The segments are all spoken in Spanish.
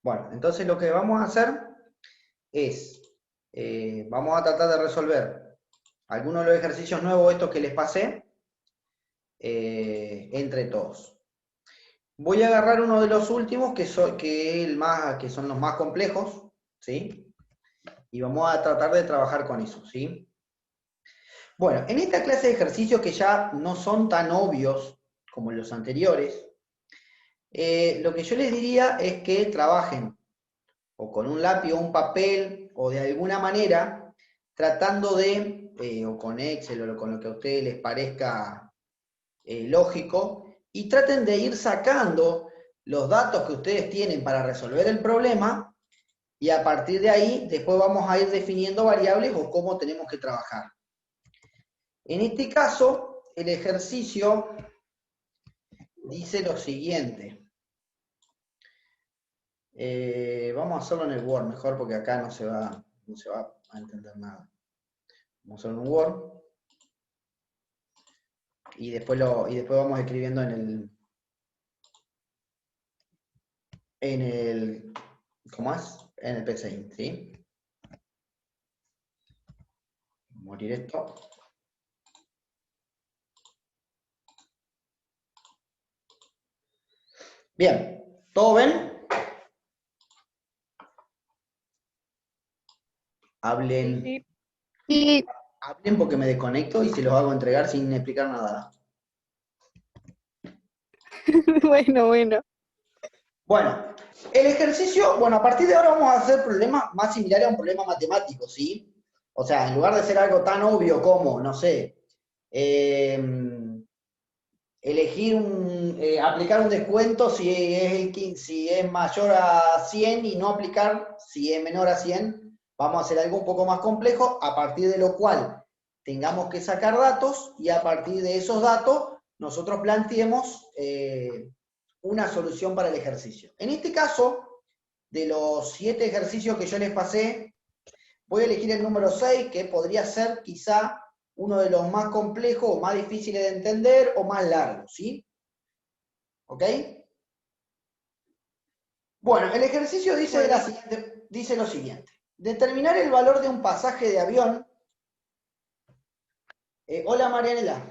Bueno, entonces lo que vamos a hacer es, vamos a tratar de resolver algunos de los ejercicios nuevos, estos que les pasé, entre todos. Voy a agarrar uno de los últimos, que son los más complejos, ¿sí? Y vamos a tratar de trabajar con eso, ¿sí? Bueno, en esta clase de ejercicios que ya no son tan obvios como los anteriores, lo que yo les diría es que trabajen o con un lápiz o un papel o de alguna manera tratando de, o con Excel o con lo que a ustedes les parezca lógico, y traten de ir sacando los datos que ustedes tienen para resolver el problema, y a partir de ahí después vamos a ir definiendo variables o cómo tenemos que trabajar. En este caso, el ejercicio dice lo siguiente. Vamos a hacerlo en el Word mejor, porque acá no se va a entender nada. Vamos a hacerlo en un Word. Y después vamos escribiendo en el ¿cómo es? En el PC, ¿sí? Morir esto. Bien, ¿todo ven? Hablen. Sí. Sí, Hablen porque me desconecto y se los hago entregar sin explicar nada. bueno. Bueno, el ejercicio, bueno, a partir de ahora vamos a hacer problemas más similares a un problema matemático, ¿sí? O sea, en lugar de ser algo tan obvio como, no sé, aplicar un descuento si es mayor a 100 y no aplicar si es menor a 100, vamos a hacer algo un poco más complejo, a partir de lo cual tengamos que sacar datos y a partir de esos datos nosotros planteemos una solución para el ejercicio. En este caso, de los 7 ejercicios que yo les pasé, voy a elegir el número 6, que podría ser quizá uno de los más complejos o más difíciles de entender o más largos, ¿sí? ¿Ok? Bueno, el ejercicio dice, dice lo siguiente. Determinar el valor de un pasaje de avión. Hola, Marianela.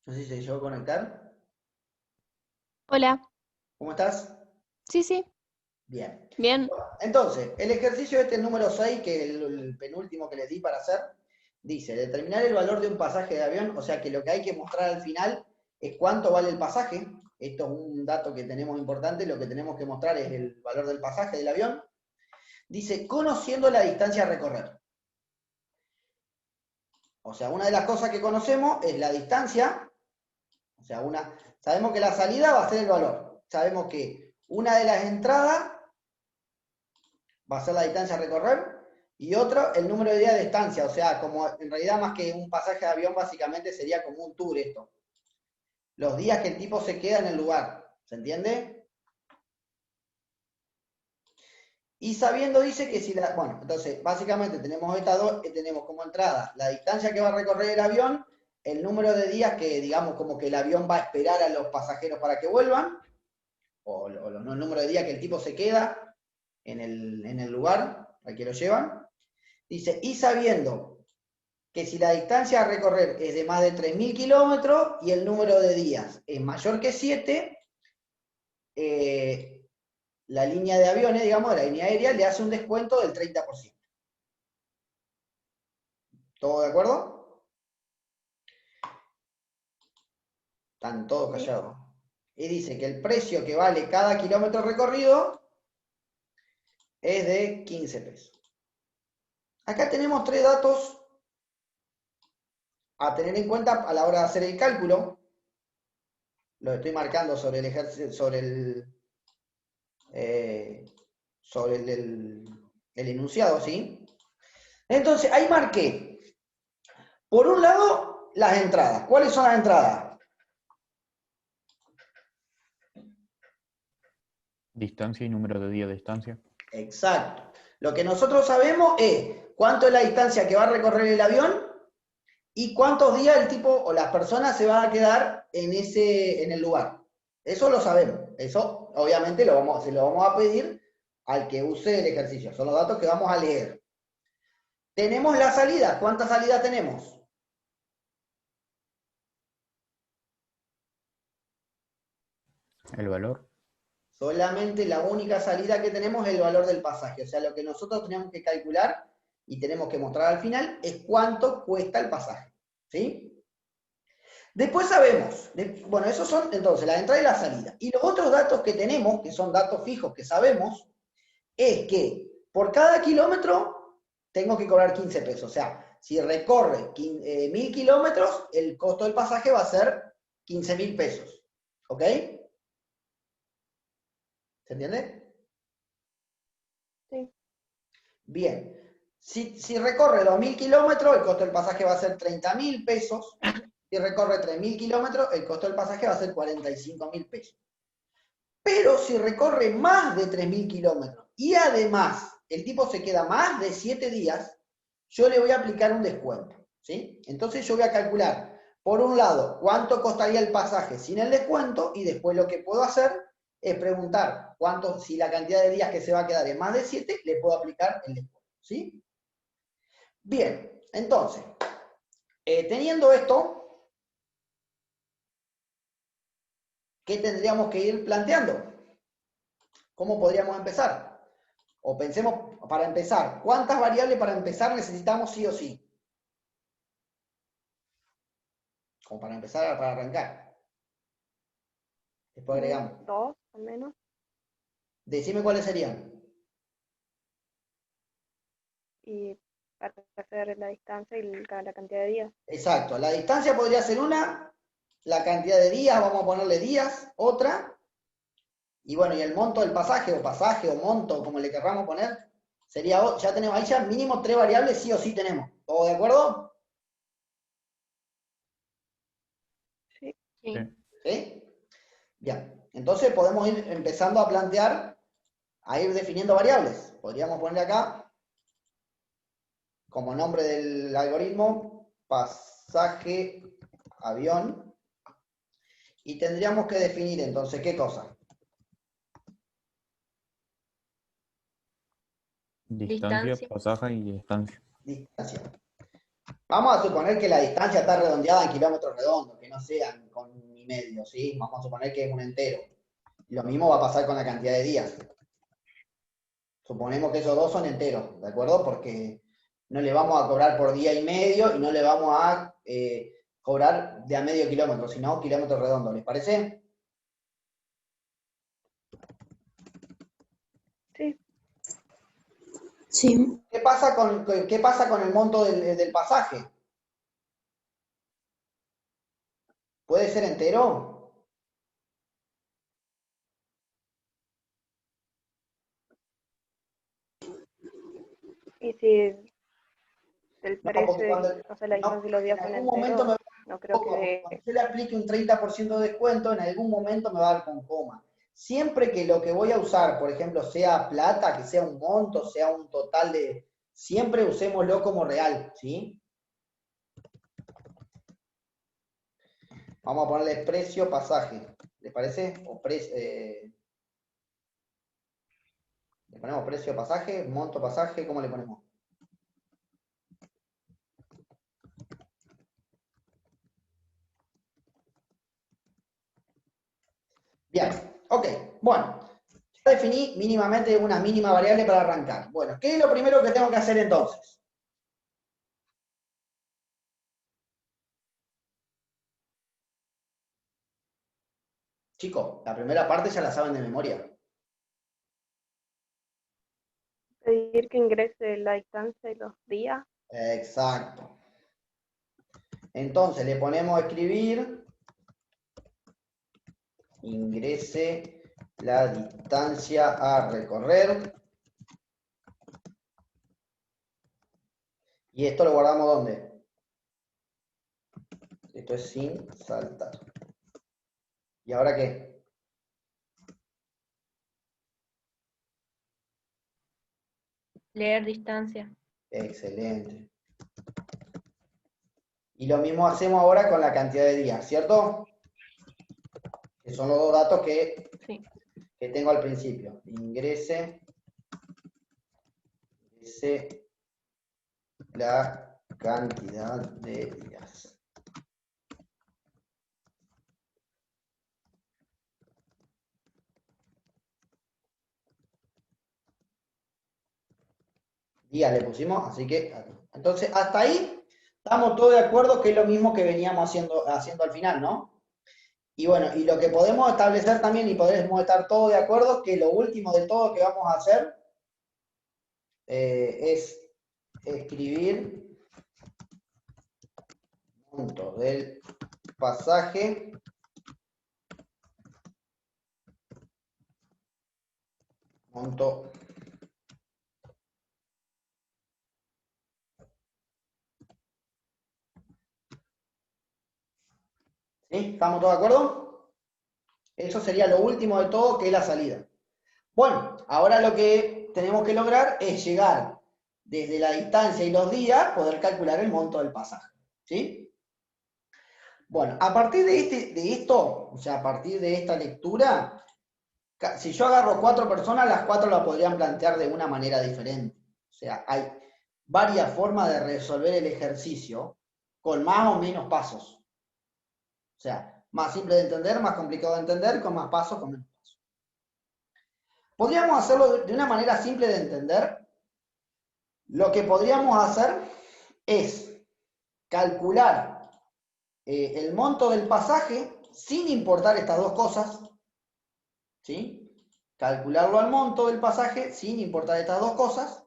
No sé si se llegó a conectar. Hola. ¿Cómo estás? Sí. Bien. Bien. Entonces, el ejercicio este, el número 6, que es el penúltimo que les di para hacer, dice, determinar el valor de un pasaje de avión, o sea que lo que hay que mostrar al final es cuánto vale el pasaje. Esto es un dato que tenemos importante, lo que tenemos que mostrar es el valor del pasaje del avión. Dice, conociendo la distancia a recorrer. O sea, una de las cosas que conocemos es la distancia, o sea, sabemos que la salida va a ser el valor. Sabemos que una de las entradas va a ser la distancia a recorrer, y otro, el número de días de estancia, o sea, como en realidad más que un pasaje de avión, básicamente sería como un tour esto. Los días que el tipo se queda en el lugar, ¿se entiende? Y sabiendo dice que si bueno, entonces básicamente tenemos estas dos, tenemos como entrada la distancia que va a recorrer el avión, el número de días que digamos como que el avión va a esperar a los pasajeros para que vuelvan, o el número de días que el tipo se queda en el lugar al que lo llevan. Dice, y sabiendo que si la distancia a recorrer es de más de 3.000 kilómetros y el número de días es mayor que 7, la línea de aviones, digamos, la línea aérea, le hace un descuento del 30%. ¿Todo de acuerdo? Están todos callados. Y dice que el precio que vale cada kilómetro recorrido es de 15 pesos. Acá tenemos 3 datos a tener en cuenta a la hora de hacer el cálculo. Lo estoy marcando sobre el ejercicio, sobre el enunciado, ¿sí? Entonces, ahí marqué, por un lado, las entradas. ¿Cuáles son las entradas? Distancia y número de días de estancia. Exacto. Lo que nosotros sabemos es cuánto es la distancia que va a recorrer el avión y cuántos días el tipo o las personas se van a quedar en el lugar. Eso lo sabemos. Eso obviamente se lo vamos a pedir al que use el ejercicio. Son los datos que vamos a leer. Tenemos la salida. ¿Cuántas salidas tenemos? El valor. Solamente la única salida que tenemos es el valor del pasaje. O sea, lo que nosotros tenemos que calcular y tenemos que mostrar al final es cuánto cuesta el pasaje. ¿Sí? Después sabemos, bueno, esos son entonces la entrada y la salida. Y los otros datos que tenemos, que son datos fijos que sabemos, es que por cada kilómetro tengo que cobrar 15 pesos. O sea, si recorre 1000 kilómetros, el costo del pasaje va a ser 15.000 pesos. ¿Ok? ¿Se entiende? Sí. Bien. Si recorre 2000 kilómetros, el costo del pasaje va a ser 30.000 pesos. Si recorre 3000 kilómetros, el costo del pasaje va a ser 45.000 pesos. Pero si recorre más de 3000 kilómetros y además el tipo se queda más de 7 días, yo le voy a aplicar un descuento. ¿Sí? Entonces yo voy a calcular, por un lado, cuánto costaría el pasaje sin el descuento, y después lo que puedo hacer es preguntar si la cantidad de días que se va a quedar es más de 7, le puedo aplicar el descuento. ¿Sí? Bien, entonces, teniendo esto, ¿qué tendríamos que ir planteando? ¿Cómo podríamos empezar? O pensemos, para empezar, ¿cuántas variables para empezar necesitamos sí o sí? Como para empezar, para arrancar. Después agregamos. 2 al menos. Decime cuáles serían. Y para hacer la distancia y la cantidad de días. Exacto. La distancia podría ser una, la cantidad de días, vamos a ponerle días, otra, y bueno, y el monto del pasaje, o monto, como le querramos poner, sería, ya tenemos ahí ya mínimo 3 variables sí o sí tenemos. ¿Todos de acuerdo? Sí. Sí. ¿Sí? Bien. Entonces podemos ir empezando a plantear, a ir definiendo variables. Podríamos ponerle acá, como nombre del algoritmo, pasaje avión, y tendríamos que definir entonces, ¿qué cosa? Distancia, Distancia. pasaje y estancia. Distancia. Vamos a suponer que la distancia está redondeada en kilómetros redondos, que no sean con y medio, ¿sí? Vamos a suponer que es un entero. Lo mismo va a pasar con la cantidad de días. Suponemos que esos dos son enteros, ¿de acuerdo? Porque no le vamos a cobrar por día y medio y no le vamos a cobrar de a medio kilómetro, sino kilómetros redondos. ¿Les parece? Sí. Sí. ¿Qué pasa con el monto del pasaje? ¿Puede ser entero? Y si el No, precio, porque cuando o sea, la no, distancia de los días en son algún momento me va enteros, a no dar creo con coma. que Cuando yo le aplique un 30% de descuento, en algún momento me va a dar con coma. Siempre que lo que voy a usar, por ejemplo, sea plata, que sea un monto, sea un total de... Siempre usémoslo como real, ¿sí? Vamos a ponerle precio pasaje. ¿Les parece? ¿Le ponemos precio pasaje, monto pasaje? ¿Cómo le ponemos? Bien, ok. Bueno, ya definí mínimamente una mínima variable para arrancar. Bueno, ¿qué es lo primero que tengo que hacer entonces? Chicos, la primera parte ya la saben de memoria. pedir que ingrese la distancia y los días. Exacto. Entonces le ponemos a escribir, ingrese la distancia a recorrer. Y esto lo guardamos ¿dónde? Esto es sin saltar. ¿Y ahora qué? Leer distancia. Excelente. Y lo mismo hacemos ahora con la cantidad de días, ¿cierto? Que son los dos datos que Sí. tengo al principio. Ingrese la cantidad de días. Días le pusimos, así que... Entonces, hasta ahí estamos todos de acuerdo que es lo mismo que veníamos haciendo al final, ¿no? Y bueno, y lo que podemos establecer también, y podemos estar todos de acuerdo, que lo último de todo que vamos a hacer es escribir monto del pasaje monto ¿sí? ¿Estamos todos de acuerdo? Eso sería lo último de todo, que es la salida. Bueno, ahora lo que tenemos que lograr es llegar desde la distancia y los días, poder calcular el monto del pasaje, ¿sí? Bueno, a partir de esto, o sea, a partir de esta lectura, si yo agarro 4 personas, las 4 la podrían plantear de una manera diferente. O sea, hay varias formas de resolver el ejercicio con más o menos pasos. O sea, más simple de entender, más complicado de entender, con más pasos, con menos pasos. Podríamos hacerlo de una manera simple de entender. Lo que podríamos hacer es calcular el monto del pasaje sin importar estas dos cosas, ¿sí? Calcularlo al monto del pasaje sin importar estas dos cosas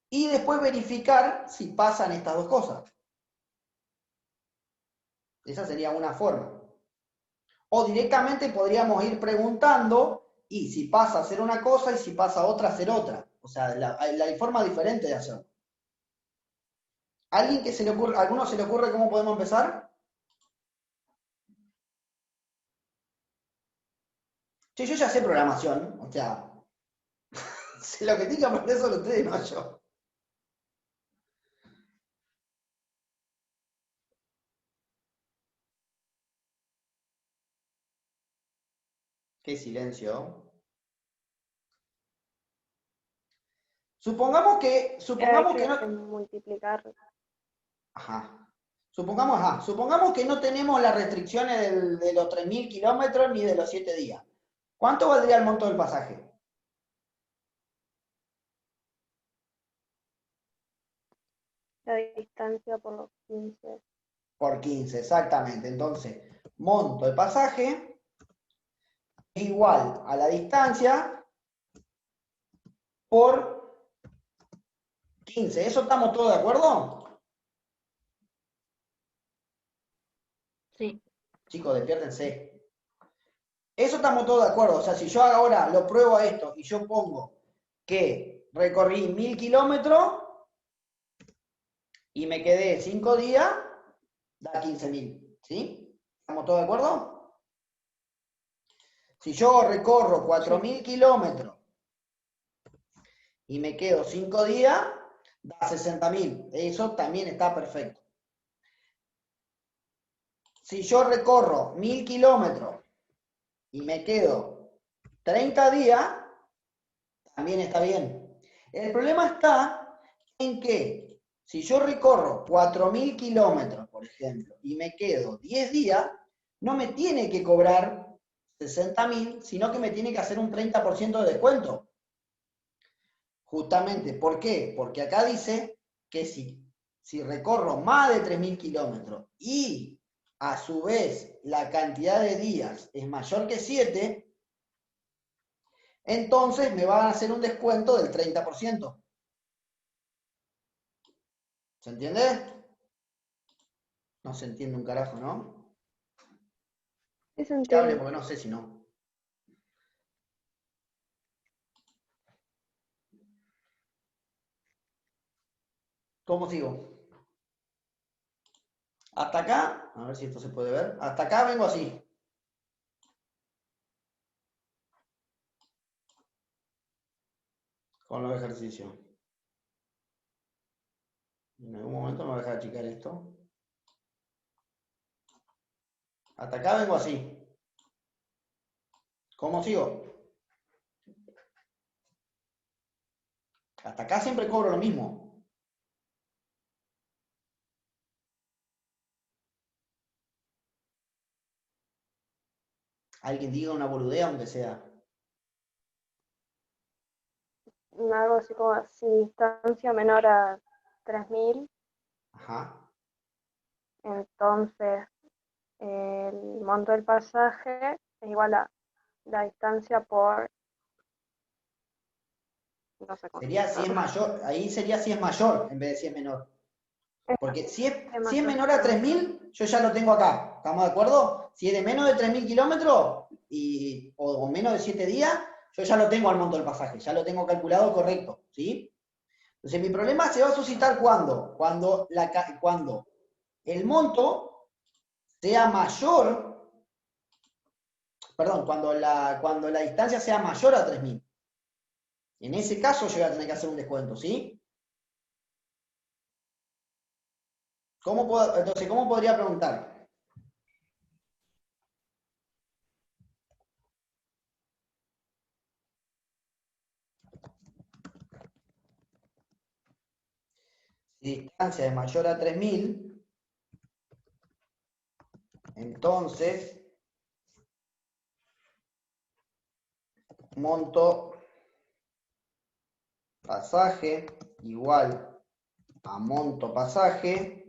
y después verificar si pasan estas dos cosas. Esa sería una forma. O directamente podríamos ir preguntando y si pasa a hacer una cosa y si pasa a otra a hacer otra. O sea, hay forma diferente de hacerlo. ¿Alguno se le ocurre cómo podemos empezar? Che, yo ya sé programación, o sea, sé lo que tiene que aprender solo ustedes, no yo. Qué silencio. Supongamos que no... multiplicar. Ajá. Supongamos que no tenemos las restricciones de los 3.000 kilómetros ni de los 7 días. ¿Cuánto valdría el monto del pasaje? La distancia por los 15. Por 15, exactamente. Entonces, monto de pasaje es igual a la distancia por 15. ¿Eso estamos todos de acuerdo? Sí. Chicos, despiértense. Eso estamos todos de acuerdo. O sea, si yo ahora lo pruebo a esto y yo pongo que recorrí 1.000 kilómetros y me quedé 5 días, da 15.000. ¿Sí? ¿Estamos todos de acuerdo? Si yo recorro 4.000 kilómetros y me quedo 5 días, da 60.000. Eso también está perfecto. Si yo recorro 1.000 kilómetros y me quedo 30 días, también está bien. El problema está en que si yo recorro 4.000 kilómetros, por ejemplo, y me quedo 10 días, no me tiene que cobrar 60.000, sino que me tiene que hacer un 30% de descuento. Justamente, ¿por qué? Porque acá dice que si recorro más de 3.000 kilómetros y a su vez la cantidad de días es mayor que 7, entonces me van a hacer un descuento del 30%. ¿Se entiende? No se entiende un carajo, ¿no? Eso Que hable entiendo. porque no sé si no. ¿Cómo sigo? Hasta acá, a ver si esto se puede ver. Hasta acá vengo así. Con los ejercicios. En algún momento me voy a dejar achicar esto. Hasta acá vengo así. ¿Cómo sigo? Hasta acá siempre cobro lo mismo. Alguien diga una boludea, aunque sea. Algo así como si distancia menor a 3000, Ajá. entonces el monto del pasaje es igual a la distancia por, no sé cómo se Sería si es llama. mayor, ahí sería si es mayor en vez de si es menor. Porque si es mayor, menor a 3000, yo ya lo tengo acá. ¿Estamos de acuerdo? Si es de menos de 3000 kilómetros o menos de 7 días, yo ya lo tengo al monto del pasaje. Ya lo tengo calculado correcto. ¿Sí? Entonces, mi problema se va a suscitar ¿cuándo? Cuando el monto sea mayor, perdón, cuando la distancia sea mayor a 3000. En ese caso, yo voy a tener que hacer un descuento. ¿Sí? Entonces, ¿cómo podría preguntar? Si distancia es mayor a 3000, entonces monto pasaje igual a monto pasaje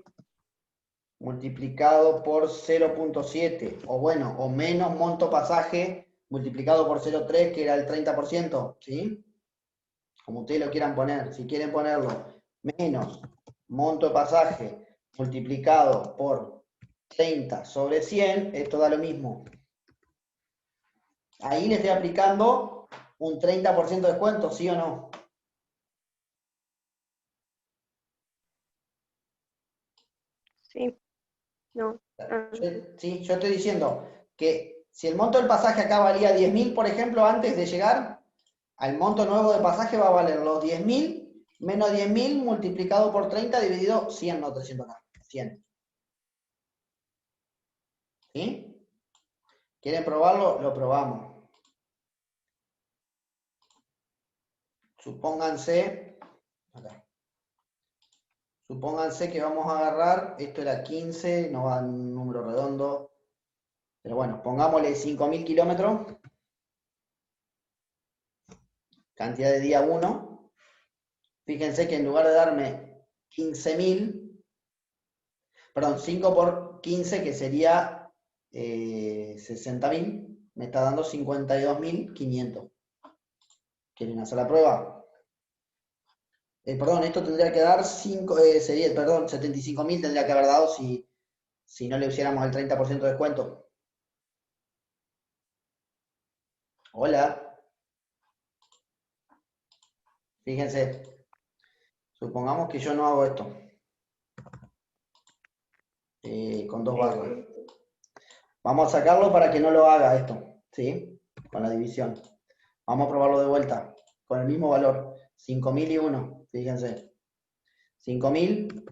multiplicado por 0.7, o bueno, o menos monto pasaje multiplicado por 0.3, que era el 30%, ¿sí? Como ustedes lo quieran poner. Si quieren ponerlo menos monto de pasaje multiplicado por 30 sobre 100, esto da lo mismo. Ahí le estoy aplicando un 30% de descuento, ¿sí o no? Sí, no. Sí, yo estoy diciendo que si el monto del pasaje acá valía 10.000, por ejemplo, antes de llegar, al monto nuevo de pasaje va a valer los 10.000 menos 10.000 multiplicado por 30 dividido 100, no 300 acá, 100. ¿Sí? ¿Quieren probarlo? Lo probamos. Supónganse, acá. Supónganse que vamos a agarrar, esto era 15, no va en un número redondo, pero bueno, pongámosle 5.000 kilómetros, cantidad de día 1. Fíjense que en lugar de darme 15.000, perdón, 5 por 15, que sería 60.000, me está dando 52.500. ¿Quieren hacer la prueba? Perdón, esto tendría que dar 75.000 tendría que haber dado si no le pusiéramos el 30% de descuento. Hola. Fíjense, supongamos que yo no hago esto con 2 barras. Vamos a sacarlo para que no lo haga esto, ¿sí? Con la división. Vamos a probarlo de vuelta, con el mismo valor, 5.000 y 1, fíjense. 5.000,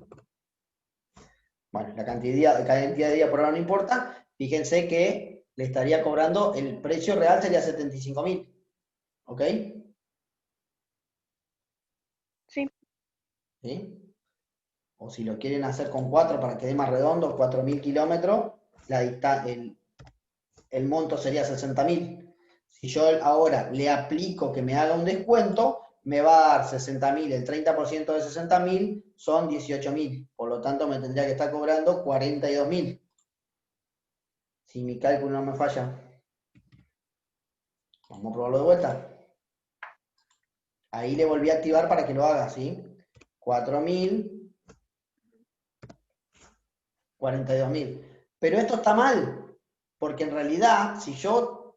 bueno, la cantidad de día por hora no importa. Fíjense que le estaría cobrando, el precio real sería 75.000, ¿ok? Sí. ¿Sí? O si lo quieren hacer con 4 para que dé más redondo, 4.000 kilómetros, el monto sería 60.000. Si yo ahora le aplico que me haga un descuento, me va a dar 60.000, el 30% de 60.000 son 18.000. Por lo tanto, me tendría que estar cobrando 42.000. Si mi cálculo no me falla. Vamos a probarlo de vuelta. Ahí le volví a activar para que lo haga, ¿sí? 4.000, 42.000. Pero esto está mal, porque en realidad, si yo,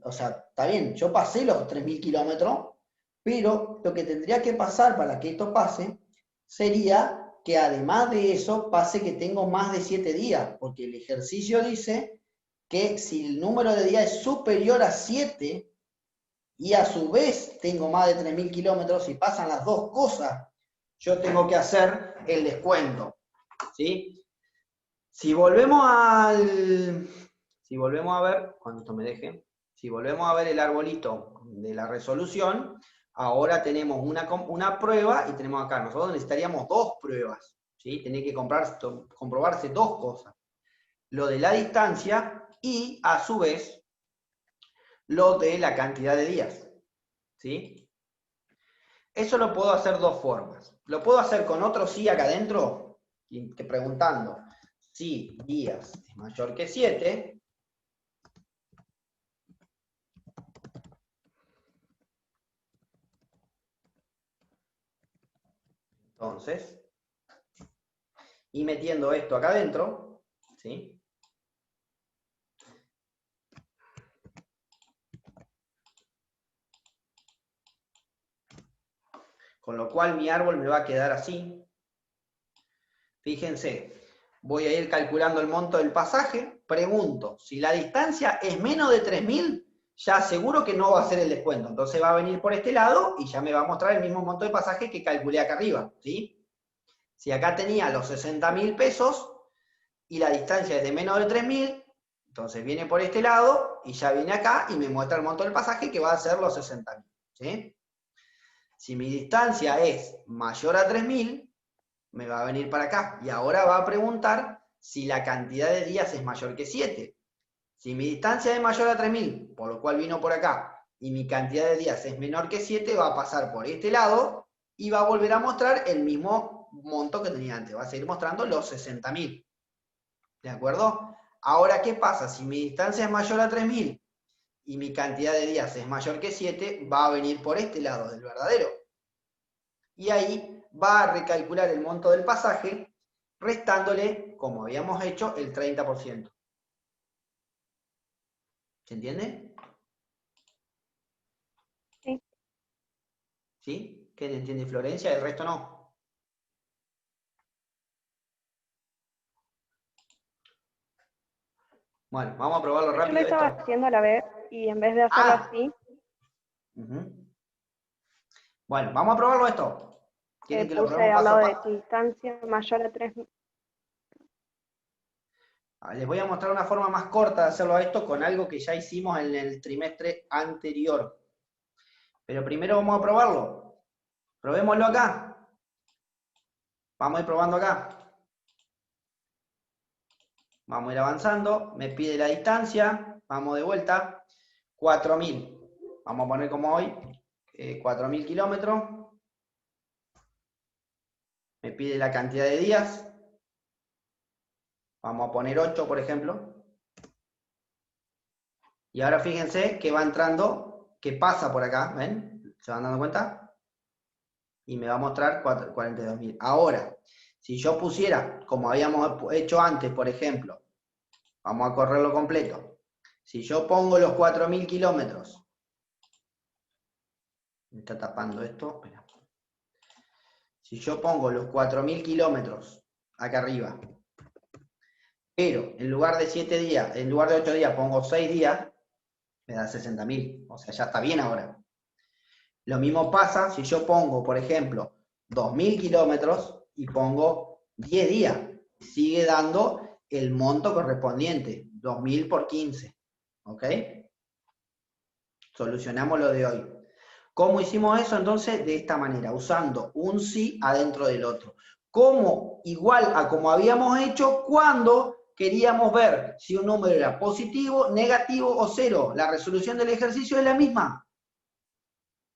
o sea, está bien, yo pasé los 3.000 kilómetros, pero lo que tendría que pasar para que esto pase sería que además de eso pase que tengo más de 7 días, porque el ejercicio dice que si el número de días es superior a 7 y a su vez tengo más de 3.000 kilómetros y pasan las dos cosas, yo tengo que hacer el descuento, ¿sí? Si volvemos a ver, cuando esto me deje, Si volvemos a ver el arbolito de la resolución, ahora tenemos una prueba y tenemos acá, nosotros necesitaríamos dos pruebas, ¿sí? Tiene que comprobarse dos cosas. Lo de la distancia y, a su vez, lo de la cantidad de días, ¿sí? Eso lo puedo hacer dos formas. Lo puedo hacer con otro sí acá adentro, preguntando si días es mayor que 7. Entonces, y metiendo esto acá adentro, ¿sí? Con lo cual mi árbol me va a quedar así. Fíjense, voy a ir calculando el monto del pasaje. Pregunto, si la distancia es menos de 3.000, ya seguro que no va a ser el descuento. Entonces va a venir por este lado y ya me va a mostrar el mismo monto de pasaje que calculé acá arriba, ¿sí? Si acá tenía los 60.000 pesos y la distancia es de menos de 3.000, entonces viene por este lado y ya viene acá y me muestra el monto del pasaje que va a ser los 60.000, ¿sí? Si mi distancia es mayor a 3.000, me va a venir para acá. Y ahora va a preguntar si la cantidad de días es mayor que 7. Si mi distancia es mayor a 3.000, por lo cual vino por acá, y mi cantidad de días es menor que 7, va a pasar por este lado y va a volver a mostrar el mismo monto que tenía antes. Va a seguir mostrando los 60.000. ¿De acuerdo? Ahora, ¿qué pasa? Si mi distancia es mayor a 3.000 y mi cantidad de días es mayor que 7, va a venir por este lado del verdadero. Y ahí va a recalcular el monto del pasaje, restándole, como habíamos hecho, el 30%. ¿Se entiende? Sí. ¿Sí? ¿Qué entiende Florencia? El resto no. Bueno, vamos a probarlo Yo lo rápido estaba esto. haciendo a la vez y en vez de hacerlo así, Bueno, vamos a probarlo esto. ¿Quieren que lo puse probemos al paso a lado de paso? distancia mayor a 3.000. Les voy a mostrar una forma más corta de hacerlo a esto con algo que ya hicimos en el trimestre anterior. Pero primero vamos a probarlo. Probémoslo acá. Vamos a ir probando acá. Vamos a ir avanzando. Me pide la distancia. Vamos de vuelta. 4.000. Vamos a poner como hoy 4.000 kilómetros. Me pide la cantidad de días. Vamos a poner 8, por ejemplo. Y ahora fíjense que va entrando, que pasa por acá, ¿ven? ¿Se van dando cuenta? Y me va a mostrar 42.000. Ahora, si yo pusiera, como habíamos hecho antes, por ejemplo, vamos a correrlo completo. Si yo pongo los 4.000 kilómetros, me está tapando esto, espera. Si yo pongo los 4.000 kilómetros acá arriba, pero en lugar de 7 días, en lugar de 8 días, pongo 6 días, me da 60.000. O sea, ya está bien ahora. Lo mismo pasa si yo pongo, por ejemplo, 2.000 kilómetros y pongo 10 días. Sigue dando el monto correspondiente, 2.000 por 15. ¿Ok? Solucionamos lo de hoy. ¿Cómo hicimos eso entonces? De esta manera, usando un sí adentro del otro. ¿Cómo? Igual a como habíamos hecho cuando queríamos ver si un número era positivo, negativo o cero. La resolución del ejercicio es la misma.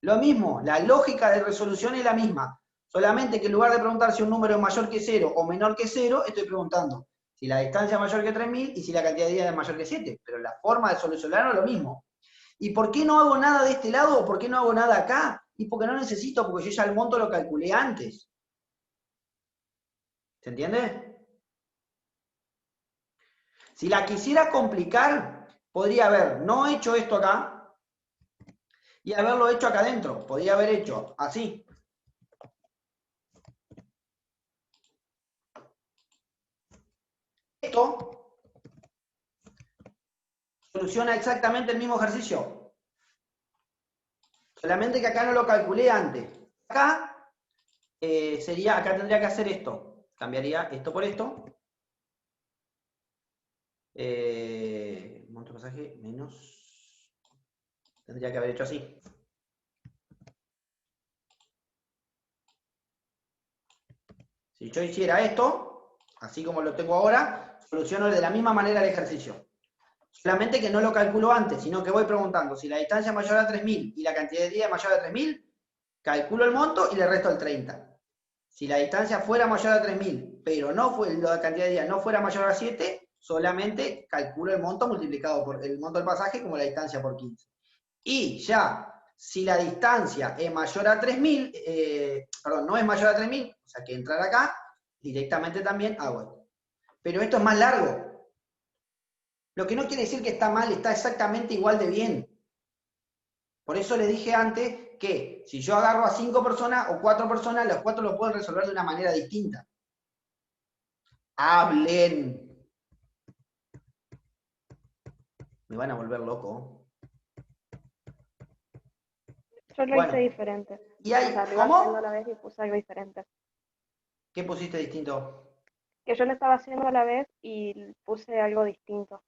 Lo mismo, la lógica de resolución es la misma. Solamente que en lugar de preguntar si un número es mayor que 0 o menor que 0, estoy preguntando si la distancia es mayor que 3.000 y si la cantidad de días es mayor que 7. Pero la forma de solucionarlo es lo mismo. ¿Y por qué no hago nada de este lado o por qué no hago nada acá? Y porque no necesito, porque yo ya el monto lo calculé antes. ¿Se entiende? Si la quisiera complicar, podría haber no hecho esto acá y haberlo hecho acá adentro. Podría haber hecho así. Esto soluciona exactamente el mismo ejercicio. Solamente que acá no lo calculé antes. Acá acá tendría que hacer esto. Cambiaría esto por esto. Monto pasaje menos Tendría que haber hecho así. Si yo hiciera esto, así como lo tengo ahora, soluciono de la misma manera el ejercicio. Solamente que no lo calculo antes, sino que voy preguntando si la distancia es mayor a 3.000 y la cantidad de días es mayor a 3.000, calculo el monto y le resto el 30. Si la distancia fuera mayor a 3.000, pero no fue, la cantidad de días no fuera mayor a 7, solamente calculo el monto multiplicado por el monto del pasaje como la distancia por 15. Y ya, si la distancia es mayor a 3.000, perdón, no es mayor a 3.000, o sea que entrar acá, directamente también hago esto. Pero esto es más largo. Lo que no quiere decir que está mal, está exactamente igual de bien. Por eso le dije antes que si yo agarro a 5 personas o 4 personas, los 4 lo pueden resolver de una manera distinta. Hablen. Me van a volver loco. Yo lo hice diferente. ¿Y hay, O sea, lo iba haciendo a cómo? la vez y puse algo diferente. ¿Qué pusiste distinto? Que yo lo estaba haciendo a la vez y puse algo distinto.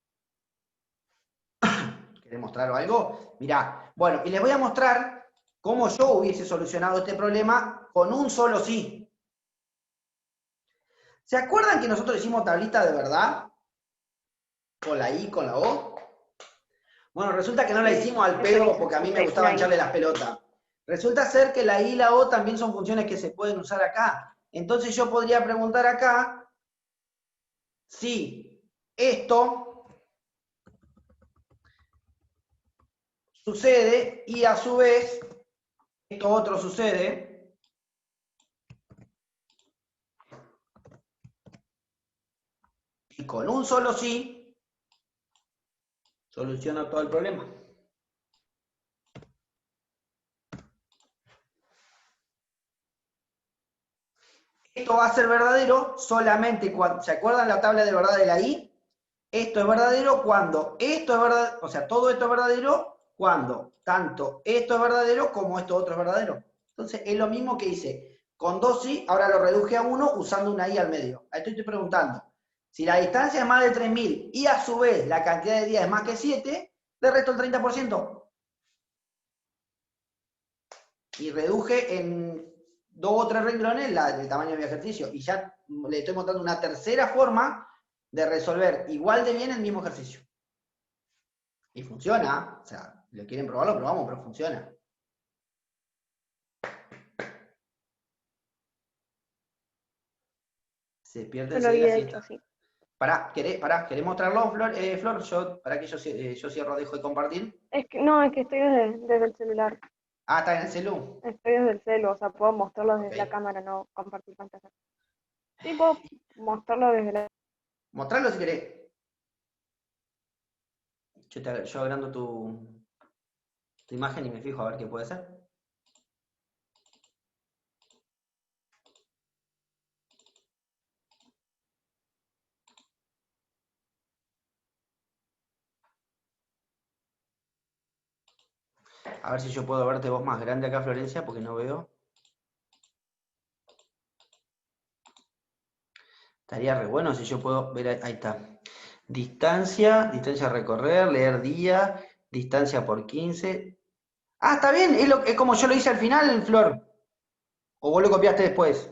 ¿Querés mostrar algo? Mirá, bueno, y les voy a mostrar cómo yo hubiese solucionado este problema con un solo sí. ¿Se acuerdan que nosotros hicimos tablita de verdad? Con la I, con la O. Bueno, resulta que no la hicimos al pedo porque a mí me gustaba echarle las pelotas. Resulta ser que la I y la O también son funciones que se pueden usar acá. Entonces yo podría preguntar acá si esto sucede y a su vez esto otro sucede. Y con un solo sí, soluciono todo el problema. Esto va a ser verdadero solamente cuando, ¿se acuerdan la tabla de verdad de la I? Esto es verdadero cuando esto es verdadero, o sea, todo esto es verdadero cuando tanto esto es verdadero como esto otro es verdadero. Entonces es lo mismo que hice. Con dos sí, ahora lo reduje a 1 usando una I al medio. Ahí estoy preguntando. Si la distancia es más de 3.000 y a su vez la cantidad de días es más que 7, le resto el 30%. Y reduje en 2 o 3 renglones el tamaño de mi ejercicio. Y ya le estoy mostrando una tercera forma de resolver igual de bien el mismo ejercicio. Y funciona, o sea, lo quieren probarlo, probamos, pero funciona. Se pierde Yo lo enseguida había si hecho está. así. ¿Querés mostrarlo, Flor? Flor, para que yo cierro, dejo de compartir. Es que no, es que estoy desde el celular. Ah, está en el celu. Estoy desde el celu, o sea, puedo mostrarlo desde la Ok. cámara, no compartir pantalla. Sí, puedo mostrarlo desde la... Mostrarlo si querés. Yo agrando tu imagen y me fijo a ver qué puede ser. A ver si yo puedo verte vos más grande acá, Florencia, porque no veo. Estaría re bueno si yo puedo ver, ahí está. Distancia a recorrer, leer día, distancia por 15. Ah, está bien, es como yo lo hice al final, Flor. O vos lo copiaste después.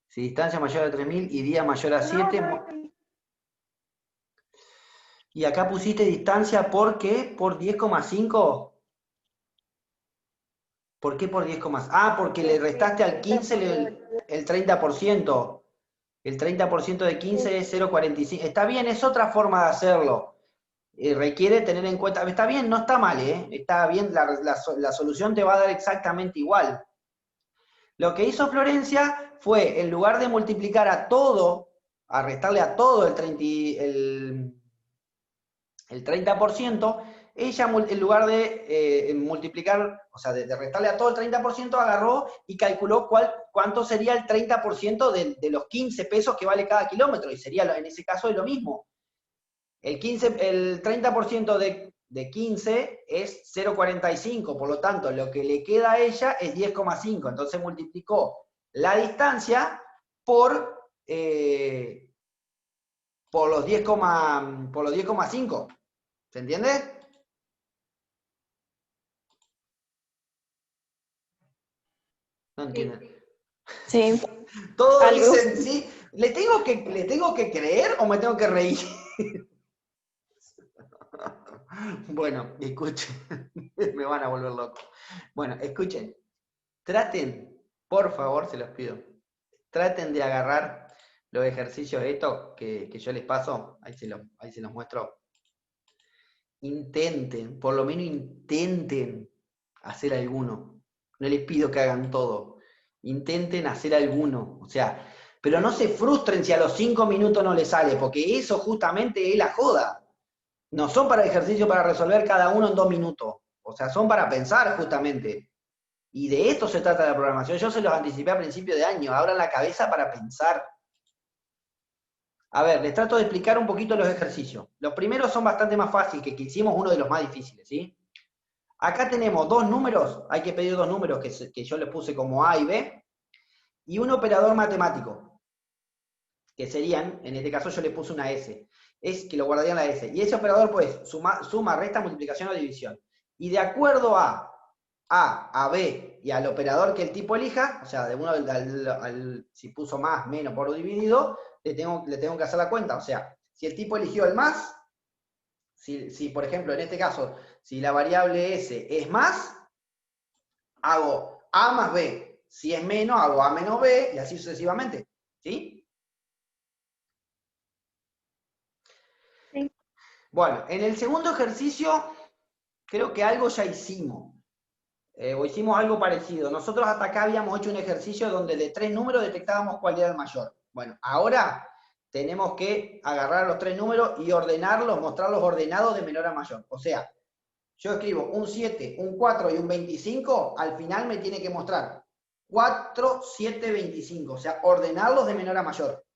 Si distancia mayor a 3.000 y día mayor a 7. No, no, Y acá pusiste distancia por qué, por 10,5. ¿Por qué por 10,5? Ah, porque le restaste al 15 el 30%. El 30% de 15 es 0,45. Está bien, es otra forma de hacerlo. Requiere tener en cuenta, está bien, no está mal, está bien, la solución te va a dar exactamente igual. Lo que hizo Florencia fue, en lugar de multiplicar a todo, a restarle a todo el 30%, ella en lugar de multiplicar, o sea, de restarle a todo el 30%, agarró y calculó cuánto sería el 30% de los 15 pesos que vale cada kilómetro, y sería en ese caso lo mismo. El 30% de 15 es 0,45, por lo tanto, lo que le queda a ella es 10,5. Entonces multiplicó la distancia por los 10,5. ¿Se entiende? No entienden. Sí, Todos algo. dicen sí. ¿Le tengo que creer o me tengo que reír? Bueno, escuchen. Me van a volver loco. Bueno, escuchen. Traten, por favor, se los pido. Traten de agarrar los ejercicios estos que yo les paso. Ahí se los muestro. Intenten, por lo menos intenten hacer alguno. No les pido que hagan todo. Intenten hacer alguno. O sea, pero no se frustren si a los 5 minutos no les sale, porque eso justamente es la joda. No son para ejercicio para resolver cada uno en 2 minutos. O sea, son para pensar justamente. Y de esto se trata la programación. Yo se los anticipé a principio de año. Abran la cabeza para pensar. A ver, les trato de explicar un poquito los ejercicios. Los primeros son bastante más fáciles, que hicimos uno de los más difíciles, ¿sí? Acá tenemos dos números, hay que pedir dos números que yo les puse como A y B, y un operador matemático, que serían, en este caso yo le puse una S, es que lo guardarían la S. Y ese operador, pues, suma, resta, multiplicación o división. Y de acuerdo a B y al operador que el tipo elija, o sea, de uno si puso más, menos por dividido, le tengo que hacer la cuenta. O sea, si el tipo eligió el más, si por ejemplo, en este caso, si la variable S es más, hago A más B. Si es menos, hago A menos B, y así sucesivamente. ¿Sí? Sí. Bueno, en el segundo ejercicio, creo que algo ya hicimos. O hicimos algo parecido. Nosotros hasta acá habíamos hecho un ejercicio donde de 3 números detectábamos cuál era el mayor. Bueno, ahora tenemos que agarrar los 3 números y ordenarlos, mostrarlos ordenados de menor a mayor. O sea, yo escribo un 7, un 4 y un 25, al final me tiene que mostrar 4, 7, 25. O sea, ordenarlos de menor a mayor.